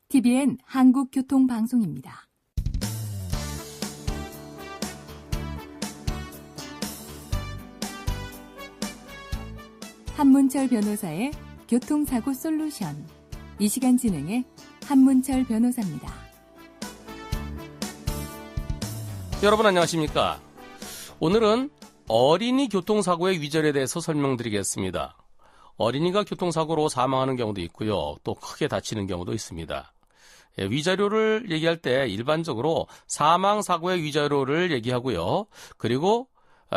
TVN 한국교통방송입니다. 한문철 변호사의 교통사고 솔루션. 이 시간 진행의 한문철 변호사입니다. 여러분 안녕하십니까? 오늘은 어린이 교통사고의 위절에 대해서 설명드리겠습니다. 어린이가 교통사고로 사망하는 경우도 있고요. 또 크게 다치는 경우도 있습니다. 위자료를 얘기할 때 일반적으로 사망사고의 위자료를 얘기하고요. 그리고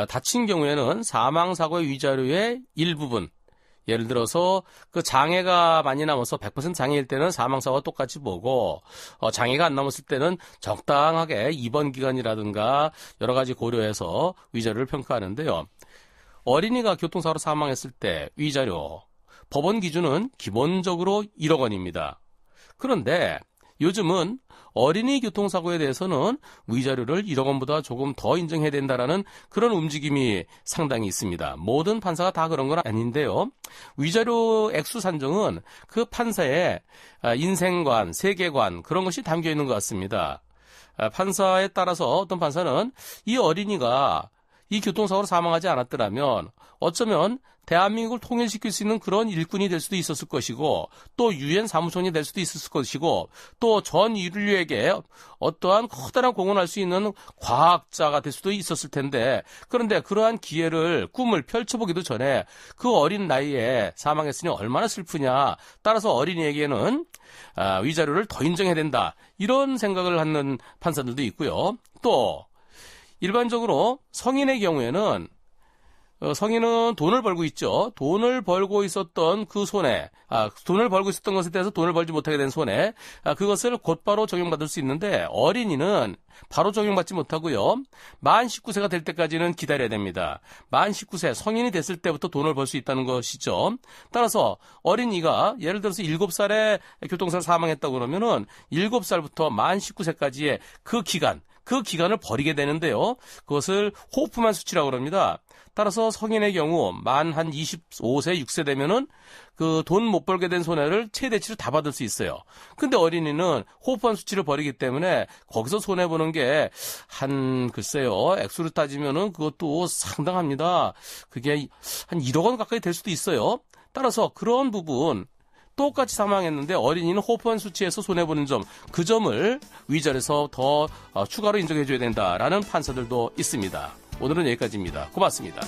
다친 경우에는 사망사고의 위자료의 일부분, 예를 들어서 그 장애가 많이 남아서 100% 장애일 때는 사망사고와 똑같이 보고 장애가 안 남았을 때는 적당하게 입원 기간이라든가 여러 가지 고려해서 위자료를 평가하는데요. 어린이가 교통사고로 사망했을 때 위자료, 법원 기준은 기본적으로 1억 원입니다. 그런데 요즘은 어린이 교통사고에 대해서는 위자료를 1억 원보다 조금 더 인정해야 된다라는 그런 움직임이 상당히 있습니다. 모든 판사가 다 그런 건 아닌데요. 위자료 액수 산정은 그 판사의 인생관, 세계관 그런 것이 담겨 있는 것 같습니다. 판사에 따라서 어떤 판사는 이 어린이가 이 교통사고로 사망하지 않았더라면 어쩌면 대한민국을 통일시킬 수 있는 그런 일꾼이 될 수도 있었을 것이고 또 유엔 사무총이 될 수도 있었을 것이고 또 전 인류에게 어떠한 커다란 공헌할 수 있는 과학자가 될 수도 있었을 텐데 그런데 그러한 기회를 꿈을 펼쳐보기도 전에 그 어린 나이에 사망했으니 얼마나 슬프냐. 따라서 어린이에게는 위자료를 더 인정해야 된다. 이런 생각을 하는 판사들도 있고요. 또 일반적으로 성인의 경우에는 성인은 돈을 벌고 있죠. 돈을 벌고 있었던 그 손해, 돈을 벌고 있었던 것에 대해서 돈을 벌지 못하게 된 손해, 그것을 곧바로 적용받을 수 있는데 어린이는 바로 적용받지 못하고요. 만 19세가 될 때까지는 기다려야 됩니다. 만 19세 성인이 됐을 때부터 돈을 벌 수 있다는 것이죠. 따라서 어린이가 예를 들어서 7살에 교통사고로 사망했다고 그러면은 7살부터 만 19세까지의 그 기간을 버리게 되는데요. 그것을 호프만 수치라고 그럽니다. 따라서 성인의 경우 만 한 25세, 6세 되면은 그 돈 못 벌게 된 손해를 최대치로 다 받을 수 있어요. 근데 어린이는 호프만 수치를 버리기 때문에 거기서 손해보는 게 글쎄요. 액수로 따지면은 그것도 상당합니다. 그게 한 1억 원 가까이 될 수도 있어요. 따라서 그런 부분, 똑같이 사망했는데 어린이는 호프한 수치에서 손해보는 점, 그 점을 위자료에서 더 추가로 인정해줘야 된다라는 판사들도 있습니다. 오늘은 여기까지입니다. 고맙습니다.